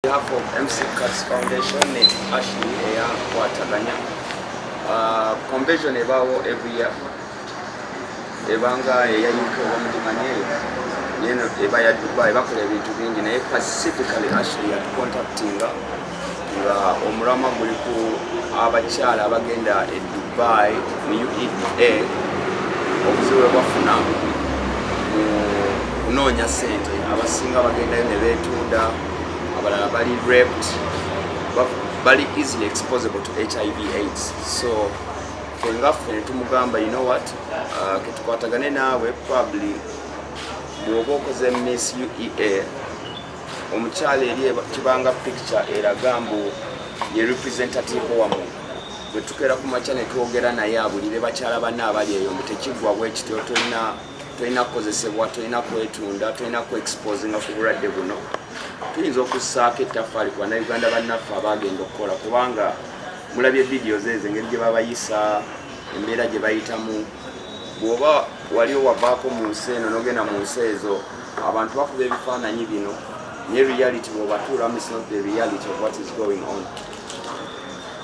behalf of MC Cuts Foundation ne Ashley eyakwataganya convention ebaawo every year ebanga eyayuka obamugimanyeeyo neno eba ya Dubai bakola ebintu bingi naye specifically Ashley yatucontactinga nga omulama guli ku abakyala abagenda e Dubai mu UEA obuzibu bwafuna mu kunoonya sente abasinga bagendayo ne beetunda abalala bali raped bali easily exposable to HIV/AIDS. So fengaffe netumugamba, you know what, ketukwatagane naawe probably bw'oba okoze Miss UEA omukyala eri kibanga picture eraga mbu ye representative wamu bwe tukeera ku makya ne twogera naye abulire bakyala banne abali eyo mbu tekiggwa bwekityo tolina kukozesebwa, tolina kwetunda, tolina kuexposinga ku bulwadde buno. Tuyinza okussaako ettaffaali ku bannayuganda bannaffe abagenda okukola kubanga mulabye videos ezo engeri gye babayisa, embeera gye bayitamu. Bw'oba wali owavaako mu nsi eno n'ogenda mu nsi ezo abantu bakuba ebifaananyi bino naye reality bw'obatuulamu is not the reality of what is going on.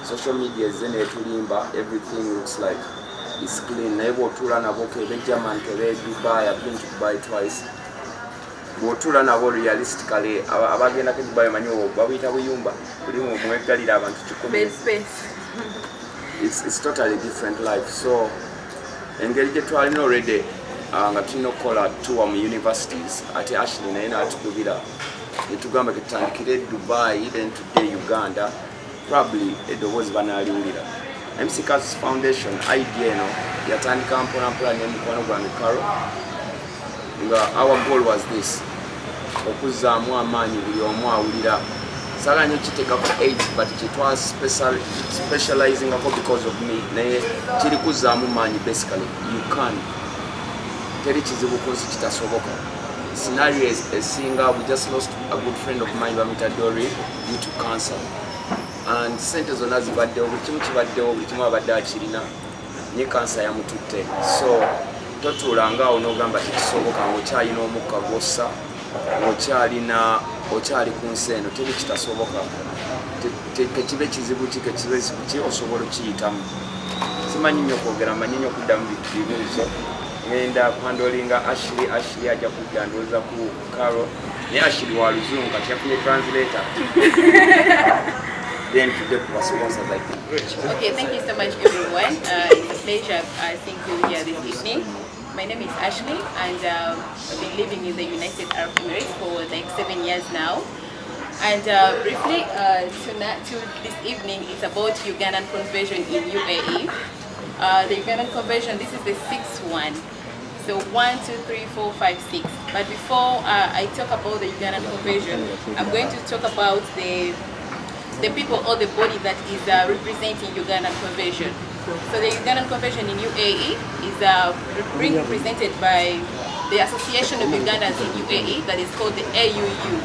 Social media ezze neetulimba, everything looks like it's clean, naye bw'otuula nabo kebe German kebe Dubai, I've been to Dubai twice. Bw'otuula nabo realistically abagendako e Dubai manyi babuyita buyumba buli mweggalira abantu 10. It's totally different life. So engeri gye twalina already nga tulina okukola tour mu universities ate Ashley naye n'atukubira netugamba ketutandikire Dubai then today Uganda, probably eddoboozi banaliwulira. MC Cuts Foundation idea eno yatandika mpolampola ne mukwano gwange Carol nga our goal was this, okuzzaamu amaanyi buli omu awulira sala nyo kiteekako AIDS but kitwa specializing ako because of me naye kiri kuzzaamu maanyi. Basically you can, teri kizibu ku nsi kitasoboka. Scenario esinga, we just lost a good friend of mine bamita Dori due to cancer and sente zonna zibaddewo, buli kimu kibaddewo, buli kimu abadde akirina nye cancer yamututte. So totuulangaawo n'ogamba tekisoboka ng'okyalina omukka gwossa okyali ku nsi eno, teri kitasoboka. Kekibe kizibu ki, kekibe ki osobola okiyitamu. Simanyi nnyo kwogera, manyi nnyo okuddamu bibuuzo. Ngenda kwandolinga Ashley ajja kujja ndowooza ku Carol naye Ashley wa luzungu kati yafunye translator. Then to get our sponsors, I think. Okay, thank you so much everyone. It's a pleasure seeing you here this evening. My name is Ashley and I've been living in the United Arab Emirates for like 7 years now. And briefly, to this evening, it's about Ugandan conversion in UAE. The Ugandan conversion, this is the 6th one. So 1, 2, 3, 4, 5, 6. But before I talk about the Ugandan conversion, I'm going to talk about the people or the body that is representing Ugandan conversion. So the Ugandan conversion in UAE is being represented by the Association of Ugandans in UAE that is called the AUU.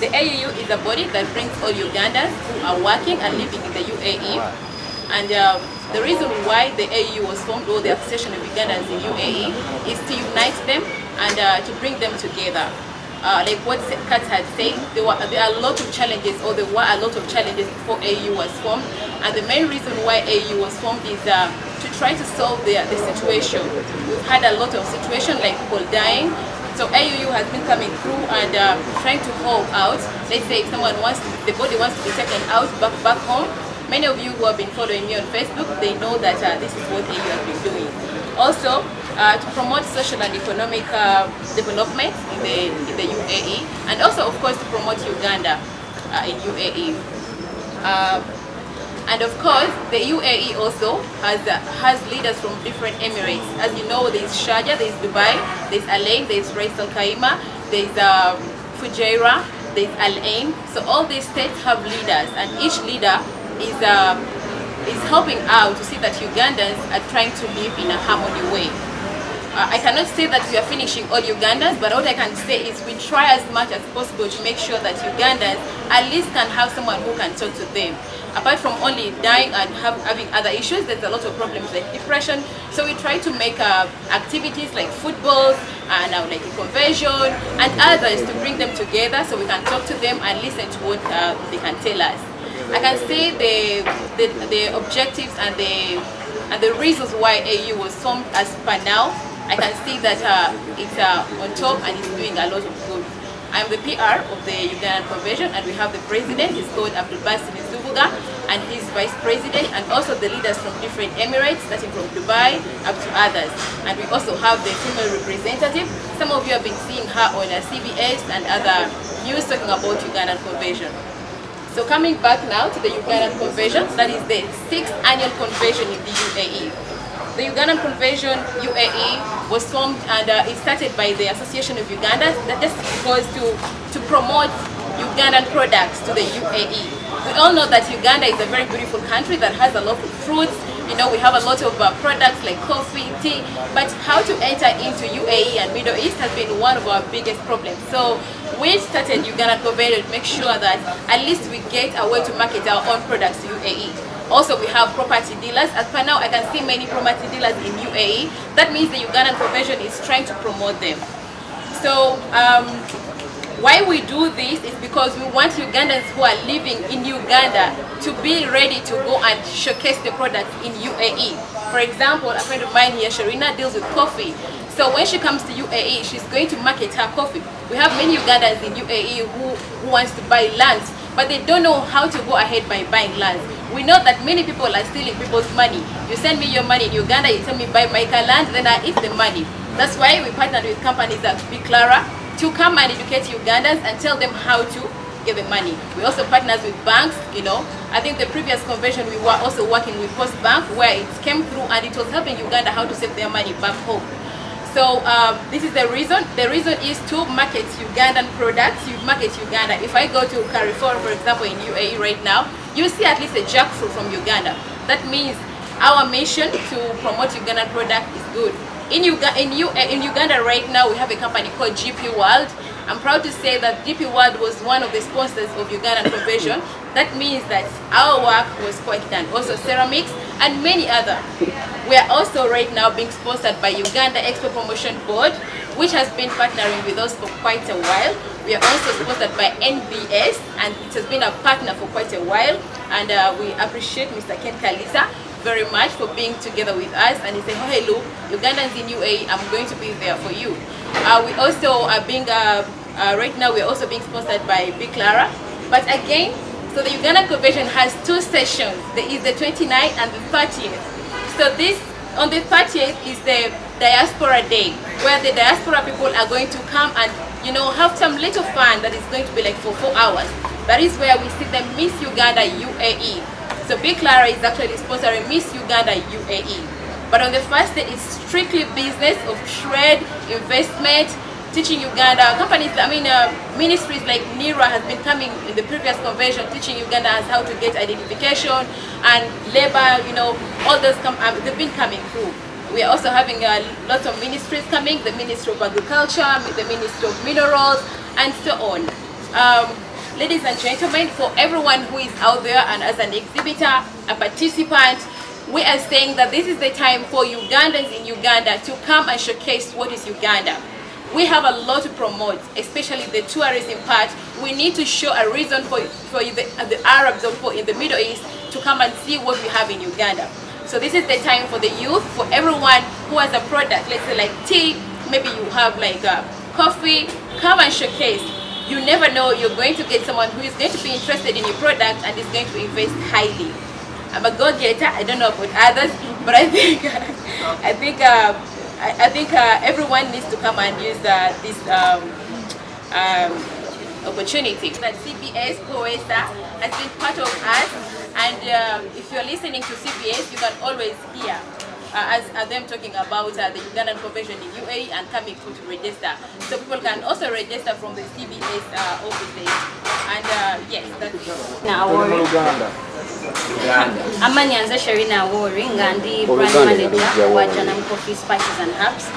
The AUU is a body that brings all Ugandans who are working and living in the UAE. And the reason why the AUU was formed, or the Association of Ugandans in UAE, is to unite them and to bring them together. Like what Kat had said, there are a lot of challenges, or there were a lot of challenges before AU was formed. And the main reason why AU was formed is to try to solve the situation. We've had a lot of situations like people dying. So AUU has been coming through and trying to hold out. Let's say if someone the body wants to be taken out back home. Many of you who have been following me on Facebook, they know that this is what AU has been doing. Also, to promote social and economic development in the UAE, and also of course to promote Uganda in UAE. And of course the UAE also has leaders from different emirates. As you know, there is Sharjah, there is Dubai, there is Al Ain, there is Rais Al Khaimah, there is Fujairah, there is Al Ain. So all these states have leaders, and each leader is helping out to see that Ugandans are trying to live in a harmony way. I cannot say that we are finishing all Ugandans, but what I can say is we try as much as possible to make sure that Ugandans at least can have someone who can talk to them. apart from only dying and having other issues, there's a lot of problems like depression. So we try to make activities like footballs and like a conversion and others to bring them together so we can talk to them and listen to what they can tell us. I can say the objectives and the reasons why AU was formed as per now. I can see that it's on top and it's doing a lot of good. I'm the PR of the Ugandan Convention, and we have the president, he's called Abdul Basim Zubuga, and his vice president, and also the leaders from different emirates, starting from Dubai up to others. And we also have the female representative. Some of you have been seeing her on CBS and other news talking about Ugandan Convention. So coming back now to the Ugandan Convention, that is the 6th annual convention in the UAE. The Ugandan Convention UAE was formed and it started by the Association of Uganda, that just goes to promote Ugandan products to the UAE. We all know that Uganda is a very beautiful country that has a lot of fruits. You know, we have a lot of products like coffee, tea, but how to enter into UAE and Middle East has been one of our biggest problems. So we started Ugandan Convention to make sure that at least we get a way to market our own products to UAE. Also, we have property dealers. As per now, I can see many property dealers in UAE. That means the Ugandan Convention is trying to promote them. So, why we do this is because we want Ugandans who are living in Uganda to be ready to go and showcase the products in UAE. For example, a friend of mine here, Sharina, deals with coffee. So when she comes to UAE, she's going to market her coffee. We have many Ugandans in UAE who wants to buy lands, but they don't know how to go ahead by buying lands. We know that many people are stealing people's money. You send me your money in Uganda, you tell me buy my land, then I eat the money. That's why we partnered with companies like Biclara to come and educate Ugandans and tell them how to get the money. We also partnered with banks, you know. I think the previous convention we were also working with Post Bank, where it came through and it was helping Uganda how to save their money back home. So this is the reason. The reason is to market Ugandan products. You market Uganda. If I go to Carrefour, for example, in UAE right now, you see at least a jackfruit from Uganda. That means our mission to promote Ugandan product is good. In Uganda right now, we have a company called GP World. I'm proud to say that GP World was one of the sponsors of Ugandan Convention. That means that our work was quite done. Also ceramics and many other. We are also right now being sponsored by Uganda Expo Promotion Board, which has been partnering with us for quite a while. We are also sponsored by NBS, and it has been a partner for quite a while. And we appreciate Mr. Ken Kalisa very much for being together with us. And he said, oh, hey, look, Ugandans in UAE, I'm going to be there for you. We also are being, right now we're also being sponsored by Biclara. But again, so the Ugandan Convention has two sessions. There is the 29th and the 30th. So this, on the 30th is the Diaspora Day, where the diaspora people are going to come and, you know, have some little fun that is going to be like for 4 hours. That is where we see the Miss Uganda UAE. So Biclara is actually sponsoring Miss Uganda UAE. But on the first day, it's strictly business of trade, investment, teaching Uganda. Companies, ministries like NIRA has been coming in the previous convention, teaching Ugandans how to get identification and labor, you know, all those they've been coming through. We are also having lots of ministries coming, the Ministry of Agriculture, the Ministry of Minerals, and so on. Ladies and gentlemen, for everyone who is out there and as an exhibitor, a participant, we are saying that this is the time for Ugandans in Uganda to come and showcase what is Uganda. We have a lot to promote, especially the tourism part. We need to show a reason for the Arabs or people in the Middle East to come and see what we have in Uganda. So this is the time for the youth, for everyone who has a product, let's say like tea, maybe you have like coffee, come and showcase. You never know, you're going to get someone who is going to be interested in your product and is going to invest highly. I'm a go-getter, I don't know about others, but I think everyone needs to come and use this opportunity. That CBS COESA has been part of us, and if you're listening to CBS, you can always hear as them talking about the Ugandan Convention in UAE and coming through to register. So people can also register from the CBS offices. And yes, that's it. Now, Uganda. Amanyanza Sharina Awori, Ngandi brand manager wa Janam Coffee Spices and Herbs.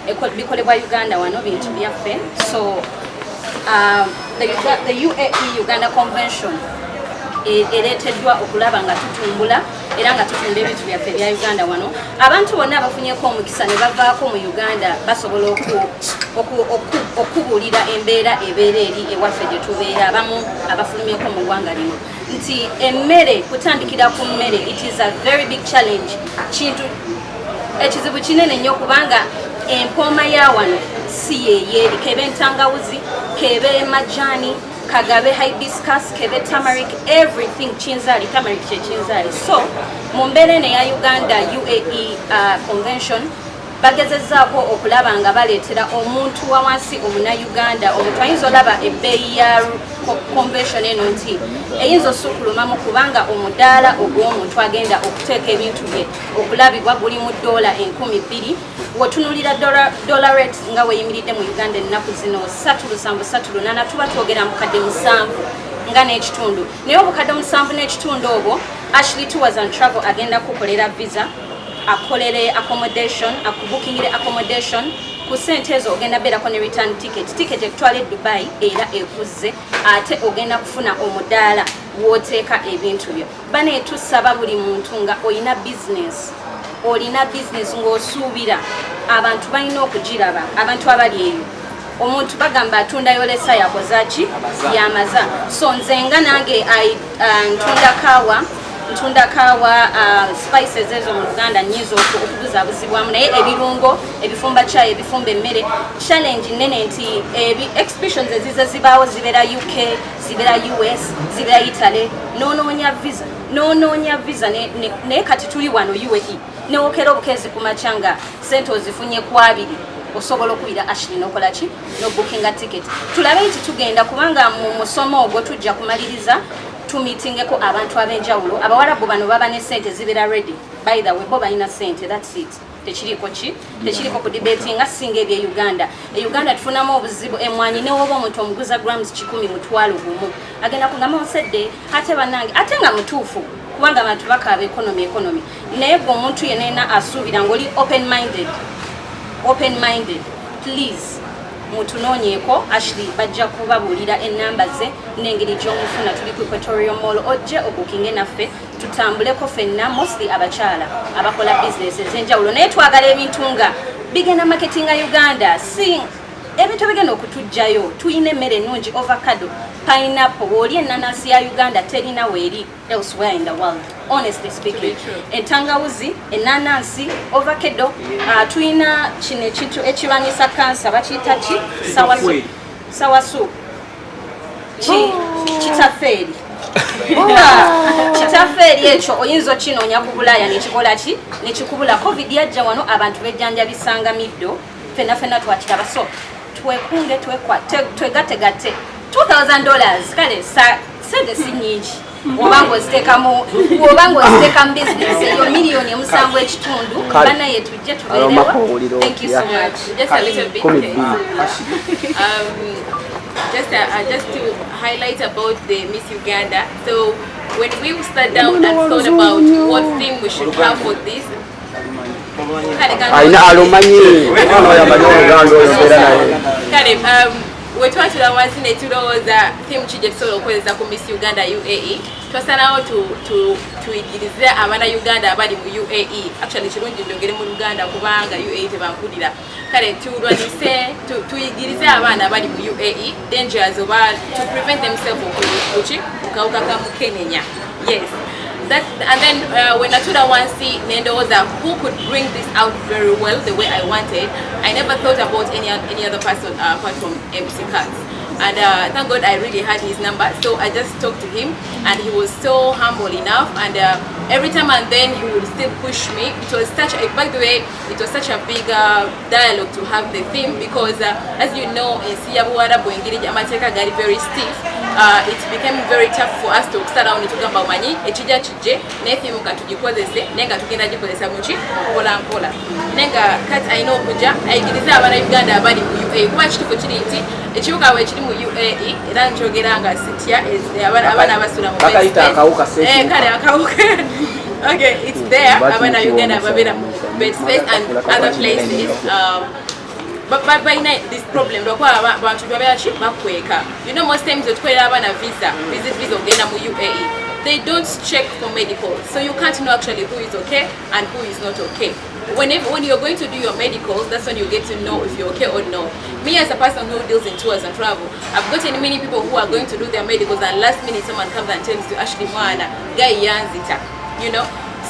Bikolebwa Uganda wano bintu byaffe. So the UAE Uganda Convention ereeteddwa okulaba nga tutumbula era nga tutunda ebintu byaffe ebya Uganda wano. Abantu bonna abafunyeko omukisa ne bavaako mu Uganda basobola okubuulira embeera ebeera eri ewaffe gye tubeera abamu abafulumyeko mu ggwanga lino nti emmere kutandikira ku mmere it is a very big challenge, kintu ekizibu kinene nnyo kubanga empooma ya wano si yeyeeri, kebe entangawuzi, kebe majani, kagabe hibiscus, kebe turmeric, everything chinzali, turmeric kye chinzali. So mu mbeera eno eya Uganda UAE convention bagezezzaako okulaba nga baleetera omuntu wa wansi omuna-Uganda omuntu ayinza olaba ebbeeyi ya convention eno nti eyinza osukulumamu kubanga omudaala ogw'omuntu agenda okuteeka ebintu bye okulabibwa guli mu $2,000 wotunulira dollar rate nga weyimiridde mu Uganda ennaku zino 3.7 tuba twogera mu kadde 7 nga n'ekitundu naye obukadde 7 n'ekitundu obwo Ashley Tours and Travel agenda kukolera visa akolere accommodation akubookingire accommodation ku sente ezo ogenda beerako ne return ticket ekutwala e Dubai era ekuzze ate ogenda kufuna omudaala wooteeka ebintu byo. Bane tusaba buli muntu nga olina business ng'osuubira abantu balina okugiraba abantu abali eyo omuntu bagamba atundayo lesa yakozaki yamaza so nze nga nange ntunda kaawa spices ezo mu Uganda nyizo okubuzabuzibwamu naye ebirungo ebifumba chai ebifumba emmere challenge nene nti exhibitions ezize zibaawo zibeera UK zibeera US zibeera Italy noonya visa naye kati tuli wano UAE newokera obukezi ku machanga sente ozifunye ku 2 osobola okuyira Ashley nokola ki no bookinga ticket tulabe nti tugenda kubanga mu musomo ogwo tujja kumaliriza tumitingeko abantu ab'enjawulo abawarabu bano baba ne sente zibeera ready by the way bo balina sente that's it tekiriko ku debating nga singa ebye Uganda Uganda tufunamu obuzibu emwanyi ne woba omuntu omuguza grams 10 mutwalo gumu agenda kugamba osedde ate banange ate nga mutuufu kubanga abantu bakaaba economy naye gwe omuntu yenena asuubira ng'oli open minded please mutunoonyeeko Ashley bajja kubabuulira ennamba ze n'engeri gy'omufuna tuli ku Equatorial Mall ojje obukinge naffe tutambuleko ffenna mostly abakyala abakola business ez'enjawulo naye twagala ebintu nga bigenda marketing Uganda si ebintu bigenda okutujjayo tuyina emmere ennungi avocado pineapple oli enanasi ya Uganda terina weeri elsewhere in the world honestly speaking entangawuzi enanasi avocado tuyina kino ekintu ekirwanyisa kansa bakiyita ki sawasu kitafeeri kitafeeri ekyo oyinza okinoonya ku Bulaaya nekikola ki nekikubula covid yajja wano abantu bejjanjabisanga middo fenna twakiraba so twekunge twegategate $2,000 kale sente si nyingi obanga oziteeka mu business eyo miliyoni 7.5 banaye tujje tubeerewa. Thank you so much. Just a little bit just to highlight about the Miss Uganda. So when we sat down and thought about what theme we should have for this wetwatula wansi ne tulowooza theme ki gye tusobola okukozesa ku Miss Uganda UAE twasalawo tuyigirize abaana Uganda abali mu UAE actually kirungi njogere mu Uganda kubanga UAE tebampulira kale tulwanise tuyigirize abaana abali mu UAE dangers oba to prevent themselves okukawuka ka mukenenya. Yes. And then when I told her once, who could bring this out very well the way I wanted, I never thought about any other person apart from MC Katz. And thank God I really had his number, so I just talked to him, and he was so humble enough. And every time and then he would still push me. It was such a, by the way, it was such a big dialogue to have the theme because, as you know, in Siyabuwara Boingiri Amateka got very stiff. It became very tough for us to start out to gamba manyi ekijja kijje n'ethimu katugikozese nenga tugenda gikozesa muki mpola mpola nenga kati ayina okujja ayigiriza abaana Uganda abali mu UAE kuba kituufu kiri nti ekibuga we kiri mu UAE era nkyogera nga sitya abaana abasula mu kale akawuka. Okay, it's there. Abaana Uganda babeera mu bed space and other places. balina this problem lwakuba abantu babeaki bakweka. You know, most times otwera abana visit visa ogenda mu UAE, they don't check for medicals, so you can't know actually who is okay and who is not okay. When you're going to do your medicals, that's when you get to know if you're okay or no. Me as a person who deals in tours and travel, I've gotten many people who are going to do their medicals and last minute someone comes and tells you, Ashley Mwana, guy yanzita, you know.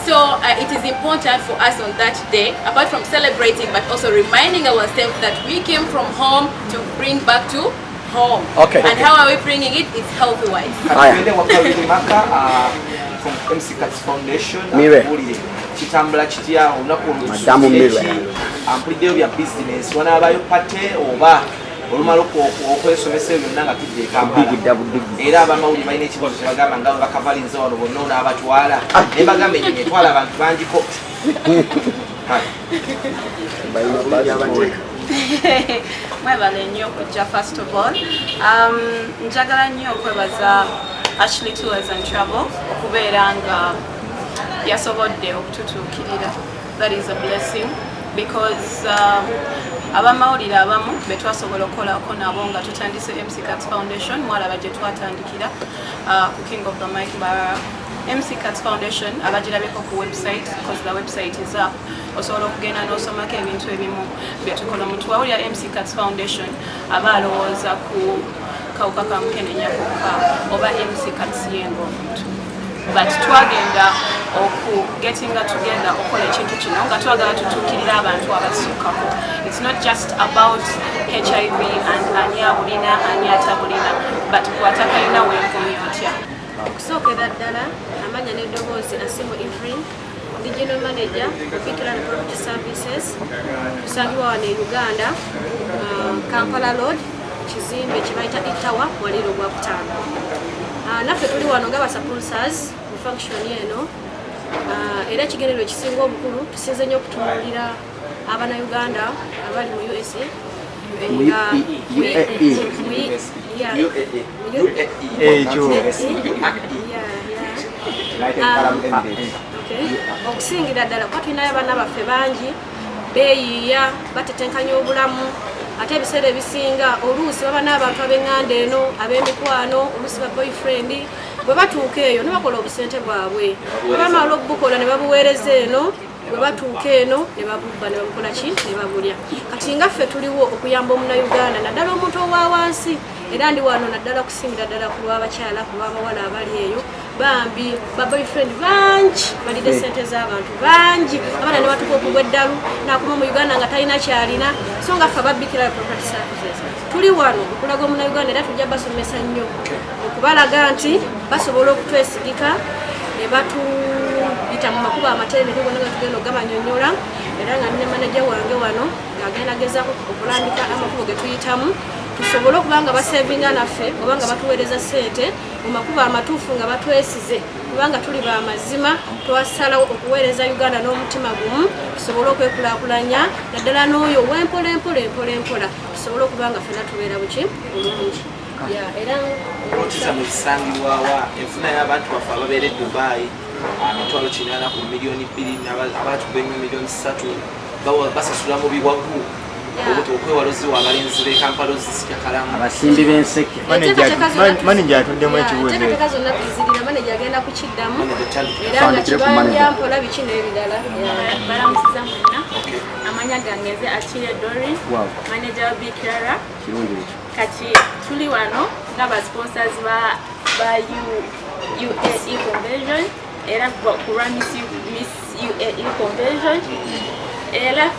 So it is important for us on that day, apart from celebrating, but also reminding ourselves that we came from home to bring back to home. Okay. And how are we bringing it? It's healthy-wise. From MC Cats Foundation, kitambula kitya olunaku ampuliddeyo bya business wanaabayo pate oba olumala okwesomesa byonna nga tudde e Kampala era abamawuli balina ekibuzo kyebagamba nga bakavalinze wano bonna onaabatwala naye bagamba enyo etwala abantu bangiko mwebale nnyo okujja first of all njagala nnyo okwebaza Ashley Tours and Travel okubeera nga yasobodde okututuukirira. That is a blessing because abamawulire abamu betwasobola okukolako nabo nga tutandise MC Cats Foundation mwalaba gye twatandikira ku King of the Mic Bar MC Cats Foundation abagirabeko ku website because the website is up osobola okugenda n'osomako ebintu ebimu byetukola mu twawulira MC Cats Foundation aba alowooza ku kawuka ka mukenenya kokka oba MC Cats yengo omuntu but twagenda getting together okola ekintu kino nga twagala tutuukirira abantu abasukkako. It's not just about HIV and ani abulina ani atabulina but kwatakalina wenkomye otya. Okusookera ddala amanya n'eddoboozi Asimu Evelyn, Regional Manager People and Property Services, tusangibwa wano e Uganda, Kampala Road, kizimbe kibayita Itawa Waliro gwa kutaano. Naffe tuli wano nga sponsors mu function eno era ekigendererwa ekisinga obukulu tusinze nnyo okutunuulira Abannayuganda abali mu USA okusingira ddala kuba tulinayo abaana baffe bangi beeyiiya batetenkanya obulamu ate ebiseera ebisinga oluusi baba n'abantu ab'eŋŋanda eno ab'emikwano oluusi ba boyfriend bwe batuuka eyo ne bakola obusente bwabwe bwe bamala okubukola ne babuweereza eno bwe batuuka eno ne babubba ne babukola ki ne babulya kati nga ffe tuliwo okuyamba omunnayuganda naddala omuntu owa wansi era ndi wano naddala kusingira ddala ku lw'abakyala ku lw'abawala abali eyo bambi ba boyfriend bangi balide sente z'abantu bangi abaana ne batuuka okugwa eddalu n'akuma mu Uganda nga talina kyalina so nga ffe ababbikira property services tuli wano okulaga omunnayuganda era tujja basomesa nnyo okubalaga nti basobola okutwesigika ne batuyita mu makubo amateereere gonna nga tugenda ogamanyonyola era nga ne manager wange wano ng'agenda gezaako okulambika amakubo ge tuyitamu tusobole okuba nga basevinga naffe oba nga batuweereza ssente mu makubo amatuufu nga batwesize kubanga tuli ba mazima twasalawo okuweereza Uganda n'omutima gumu tusobole okwekulaakulanya naddala n'oyo w'empola tusobole okuba nga ffena tubeera buki bulungi era otuza mu kisangibwawa enfuna y'abantu baffe ababeera e Dubai emitwalo 80 ku miliyoni 2 abaatuba miliyoni 3 basasula mu biwagu okwewaloziwa abalenzi b'e Kampala ozisika kalamu abasimbi b'enseke manager atuddemu ekibuuzo enteekateeka zonna tuzirira manager agenda kukiddamu era nga kibanja mpola biki n'ebirala balamusiza mwenna amanya gange nze Akire Dori manager wa Bikirara kati tuli wano nga sponsors ba UAE convention era kulwa Miss UAE convention era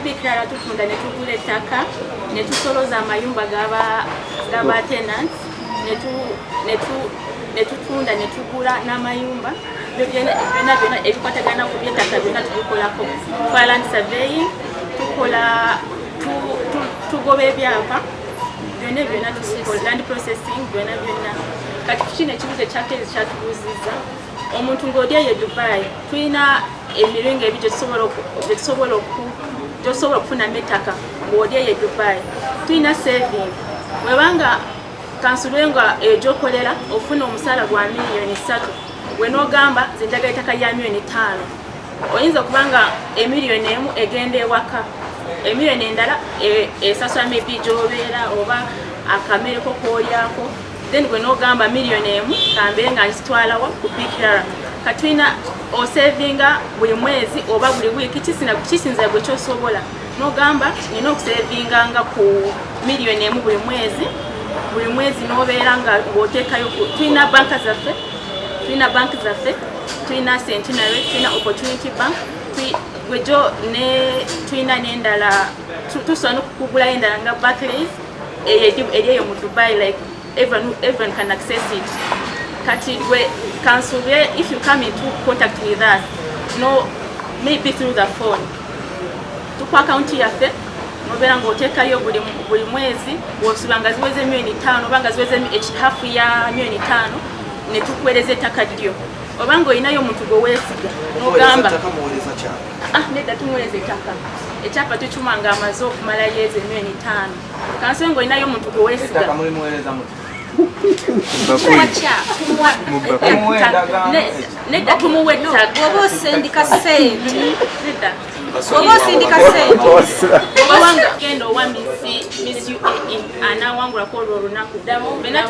Bikirara tutunda ne tugula ettaka ne tusoloza amayumba gaba tenants ne tutunda ne tugula n'amayumba byonna ebikwatagana ku by'ettaka byonna tubikolako tukola land surveying tugoba ebyapa byonna tukola land processing byonna kati kino ekibuzo ekyakezi kyatubuuzizza omuntu ng'oli eyo Dubai tulina emiringo ebi gyetusobola okufunamu ettaka ng'oli eyo Dubai tulina saving webanga kansulwe nga egyokolera ofuna omusaala gwa miliyoni 3 we n'ogamba nze njagala ettaka lya miliyoni 5 oyinza okubanga emiliyoni emu egenda ewaka emiliyoni endala esasula maybe gy'obeera oba akamere ko k'olyako then gwe n'ogamba miliyoni emu kambeere nga nkitwalawa ku bikirara katulina osevinga buli mwezi oba buli wiiki kisinza gwe kyosobola n'ogamba nina okusevinganga ku miliyoni emu buli mwezi n'obeera nga ng'oteekayo tulina banka zaffe tulina Centenary tulina Opportunity Bank gwejo tulina n'endala tusobola n'okukugulayo endala nga Barclays eriyo mu Dubai like everyone can access it kati gwe kansubye if you come into contact with us no maybe through the phone tuku account yaffe nobeera ng'oteekayo buli mwezi bw'osuba nga ziweze miliyoni 5 oba nga ziweze hafu ya miliyoni 5 ne tukuweereza ettaka lyo oba ng'olinayo omuntu gwe weesiga n'ogamba nedda tumuweereza ettaka ekyapa tukima nga amaze okumalayo ezo emiliyoni 5 kansobe ng'olinayo omuntu gwe weesiga nedda tumuwa ettaka oba osindika sente oba osindika sente obanga genda owa Miss UAE anaawangulako olwo olunaku tulina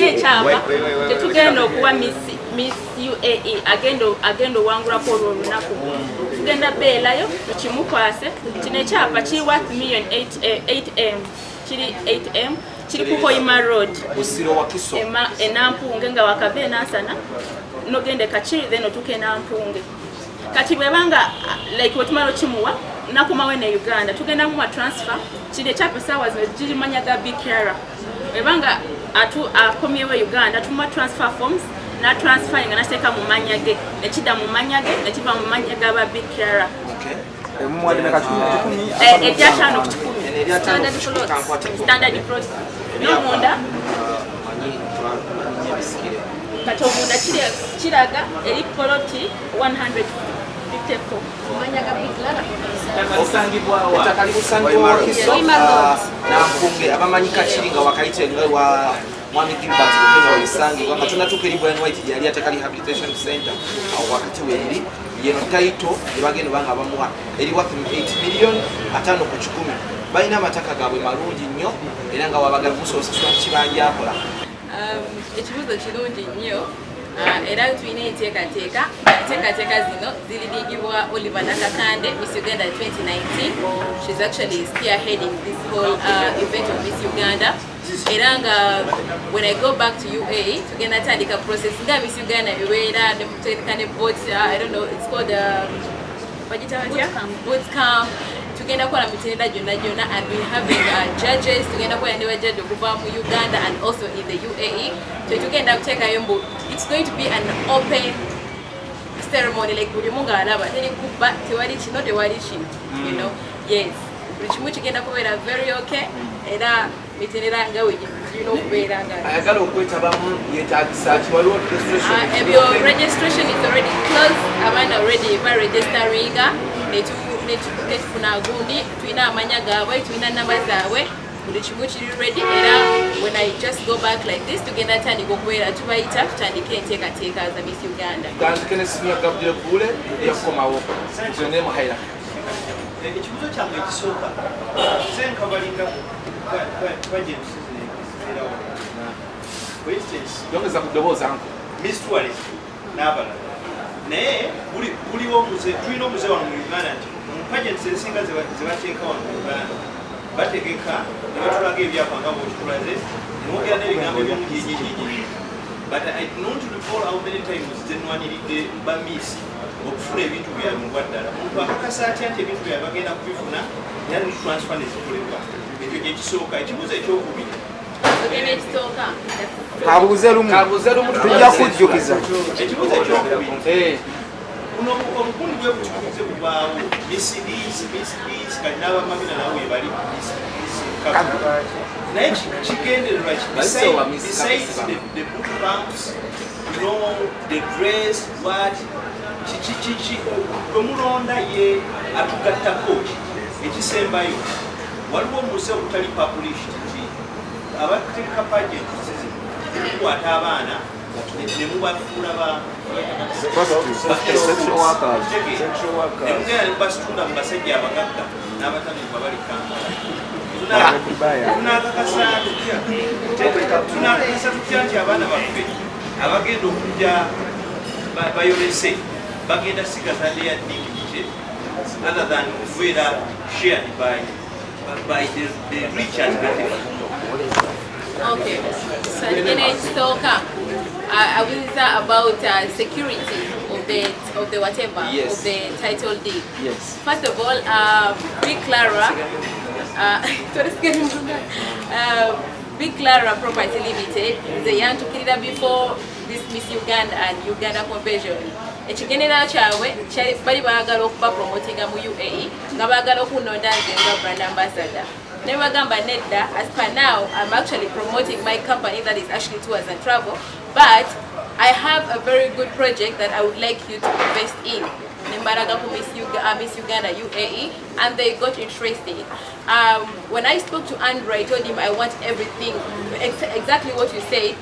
ekyapa tetugenda okuwa Miss UAE agenda owangulako olwo olunaku tugenda beerayo tukimukwase kino ekyapa kiri worth million 8M kiri 8M kiri ku Hoima Road enampunge nga wakava enansana nogende Kachiri then otuuka enampunge kati bwebanga like wetumala okimuwa nakumawe ne Uganda tugenda mu transfer kiri ekyapa saawa zino giri manyaga BKR bwebanga akomyewo Uganda tuma transfer forms na transfer nga nateeka mu manyage nekidda mu manyage nekiva mu manyage aba BKR ekyatano standard plot n'omunda kati omunda kiraga eri poloti 154 ettaka libusangibwa Wakiso nampunge abamanyi Kachiri nga wakayite wa Mwami Gilbert Kenya walisangibwa katonda tuko eri Brian White yali ateka rehabilitation center awo wakati weri yeno taito ebagendo banga bamuwa eri worth 8 million 5 ku 10 balina amataka gaabwe malungi nnyo era nga wabagala musosaswa kibanja akola ekibuzo kirungi nnyo era tulina enteekateeka zino ziriligibwa Oliver Nakakande Miss Uganda 2019. She's actually spearheading this whole event of Miss Uganda. Era nga when I go back to UAE tugenda tandika process nga Miss Uganda biwera ne boat I don't know it's called boot camp tugenda kola mitenda jonna and we having judges tugenda kola ne judge okuva mu Uganda and also in the UAE so tugenda kuteka yombo it's going to be an open ceremony like buli munga alaba teri kuba tewali kino you know yes buli tugenda kubera very okay era mitendera ngawe you know kubera nga ayagala okwetabamu yetagisa kiwaliwo registration your registration is already closed abana already by registering netufuna gundi tulina amanya gaabwe tulina namba zaabwe buli kimu kiri ready era when I just go back like this tugenda tandika okubeera tubayita tutandike enteekateeka za Miss Uganda tandikene senior Gabriel Bule yakomawo zone muhaira ekibuzo kyange ekisooka senkabalinga budget for instance yongeza kudobooza nko Miss Tourism n'abalala naye buliwo omuze tulina omuze wano mu Uganda nti mu pageants ezisinga zebateeka wano mu Uganda bategeka ne batulaga ebyapa nga bwekitulaze nemwogera n'ebigambo ebyomugyenyenyenye but I don't recall how many times zenwaniridde ba Miss okufuna ebintu byabwe ngwaddala omuntu akakasa atya nti ebintu byabwe bagenda kubifuna era ne transfer nezikolebwa ekyo gyekisooka ekibuzo ekyokubiri kabuuze lumu tujja kujjukiza ekibuzo ekyokubiri obukundi bwebutikuze bubaawo misidiisi kati n'abamamina nawe webali naye kigendererwa besides the boot camps you know the dress what bwe mulonda ye atugattako ekisembayo waliwo omuze obutali published abateeka pageant kukwata abaana ne mubafuula ba sexual workers nemugenda ne mubasitunda mu basajja abagagga n'abatamivu abali Kampala. Tunakakasa tutya nti abaana baffe abagenda okujja bayolese bagenda sigaza their dignity other than okubeera shared by the rich and powerful. Okay, so let's talk about security of the whatever, yes, of the title deed. Yes. First of all, Big Clara, Big Clara Property Limited is a young to before this Miss Uganda and Uganda conversion. Ekigenera kyabwe bali baagala okuba promotinga mu UAE nga baagala okunonda nze nga brand ambassador. Ne bagamba nedda, as per now I'm actually promoting my company that is Ashley Tours and Travel, but I have a very good project that I would like you to invest in. Nimbaraga for Miss Uganda UAE, and they got interested. When I spoke to Andrew, I told him I want everything, exactly what you said.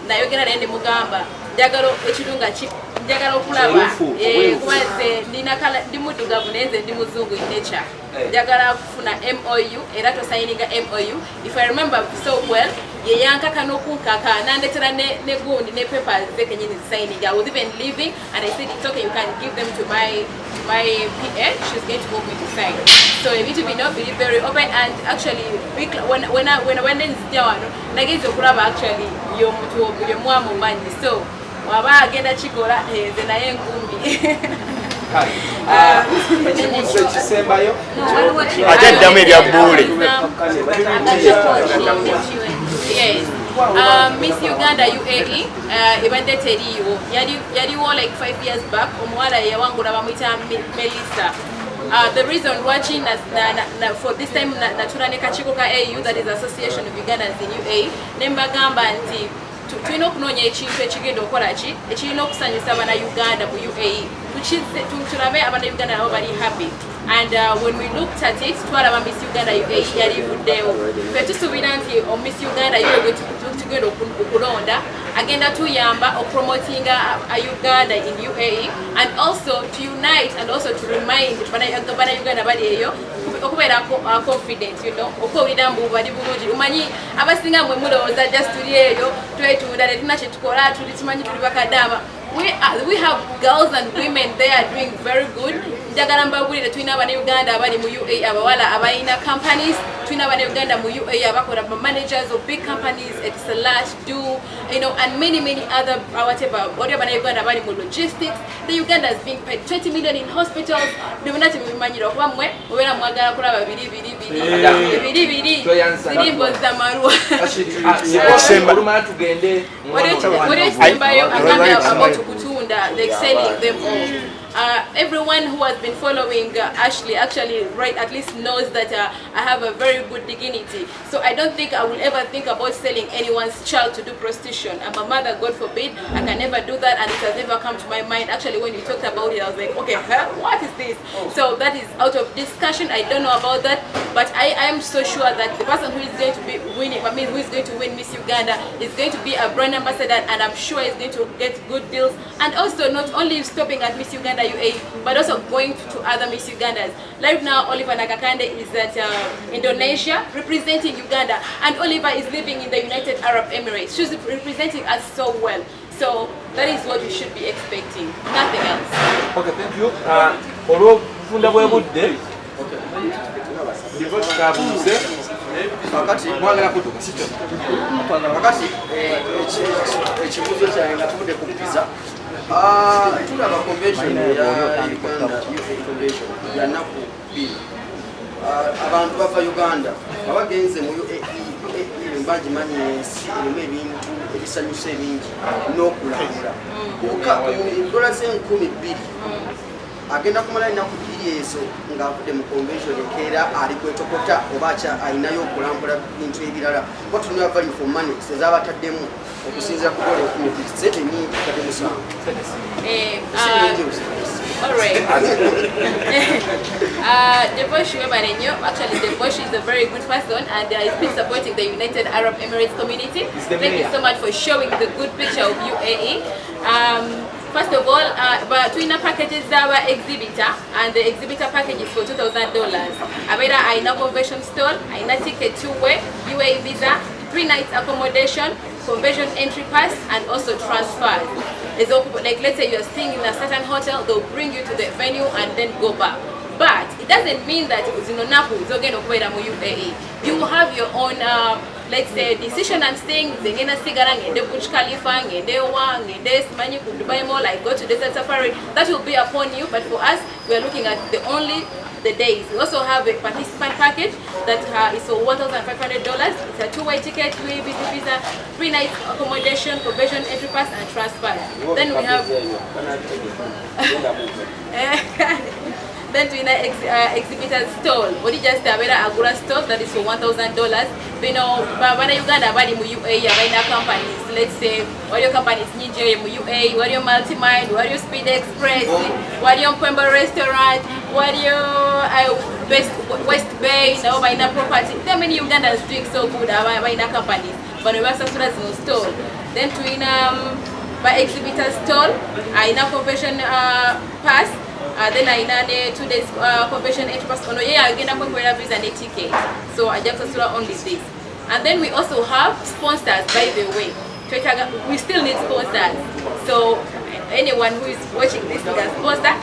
Na yogera nende mugamba njagala ekirunga njagala okulaba kubaze ninakala ndimudugavu nenze ndi muzungu in nature. Njagala kufuna MOU era to signinga MOU. If I remember so well, ye yankaka nokunkaka nandetera ne gundi ne papers zeke nyini signing. I was even leaving and I said it's okay, you can give them to my PA. She's going to help me to sign. So you need to be not very open, and actually when I went in down, nageze okulaba actually yo mutu yo mwamu manyi, so waba agenda chikola nze naye ngumbi. Ate ddamu ebya bbule. Yes. Miss Uganda UAE event teriwo yaliwo like 5 years back omuwala yawangula bamuyita Melissa. The reason watching for this time natula ne kachiko ka AU, that is Association of Ugandans in UAE, nembagamba nti tulina okunoonya ekintu ekigenda okukola ki ekirina okusanyusa abana Uganda mu UAE tulabe abana Uganda nabo bali happy. And when we looked at it, twalaba Miss Uganda UAE yali vuddewo. Ffe tusuubira nti Miss Uganda UAE tugenda okulonda agenda tuyamba promotinga Uganda in UAE, and also to unite and also to remind bana Uganda bali eyo okubeera confident, you know, okuwulira mbu bali bulungi. Umanyi abasinga mwe mulowooza just tuli eyo twetunda tetuna kye tukola tuli tumanyi tuli bakadama. We have girls and women there doing very good. Njagala mbabulire tulina abana Uganda abali mu UAE abawala abalina companies, tulina abana Uganda mu UAE abakola managers of big companies at Salash, Do, you know, and many other whatever. Abana Uganda abali mu logistics. The Uganda is being paid 20 million in hospitals. Ndibonati bimanyira kuba mwe obera mwagala kulaba biri zirimbo za marua. They're selling them all. Everyone who has been following Ashley actually at least knows that I have a very good dignity. So I don't think I will ever think about selling anyone's child to do prostitution. I'm a mother, God forbid. I can never do that, and it has never come to my mind. Actually, when you talked about it, I was like, okay, what is this? So that is out of discussion. I don't know about that, but I am so sure that the person who is going to be winning, who is going to win Miss Uganda is going to be a brand ambassador, and I'm sure he's going to get good deals. And also not only stopping at Miss Uganda UAE, but also going to other Miss Ugandas. Right now, Oliver Nakakande is at Indonesia representing Uganda, and Oliver is living in the United Arab Emirates. She's representing us so well. So that is what we should be expecting, nothing else. Okay, thank you. Olw'obufunda bw'ebudde kakati mwagala kutuka sikyo kakati ekibuzo kyange nga tuvudde ku visa tulaba convention ya Uganda convention ya nnaku bbiri abantu bava Uganda abagenze mu UAE mbagimanyi ensi erimu ebintu ebisanyusa ebingi n'okulambula dola ze2,000 agenda kumala ennaku bbiri ezo ng'avudde mu convention ekeera ali kwetokota oba alinayo okulambula bintu ebirala kuba tulina value for money zezabataddemu okusinzira ku dola 10,000 zetenyingi kadde musanvu Alright. Devosh Webarenyo, actually Devosh is a very good person and he's been supporting the United Arab Emirates community. Thank you so much for showing the good picture of UAE. First of all, Twina packages our exhibitor, and the exhibitor package is for $2,000. Avera aina convention stall, aina ticket two-way, UAE visa, 3 nights accommodation, conversion entry pass, and also transfers. Like let's say you're staying in a certain hotel, they'll bring you to the venue and then go back. But it doesn't mean that you will have your own, let's say, decision and staying. Burj Khalifa, Dubai Mall, like go to Desert Safari. That will be upon you. But for us, we are looking at the days. We also have a participant package that is for $1,500. It's a two-way ticket, UAE visa, 3 nights accommodation, conversion entry pass, and transfer. Then we have. Then to exhibitor stall. What you just have Agura stall that is for $1,000. You know, when Uganda bali mu UAE abaina companies, let's say what your companies Nigeria mu UAE, what your Multimind, what your Speed Express, what your Pemba restaurant, what your West Bay, now baina property. There are many Ugandans doing so good abaina companies. But we have some stall. Then to by exhibitor stall, aina conversion pass. Then I had 2 days convention entry pass. Again, I'm going to visa and ticket. So I just only this. And then we also have sponsors, by the way. We still need sponsors. So anyone who is watching this can sponsor.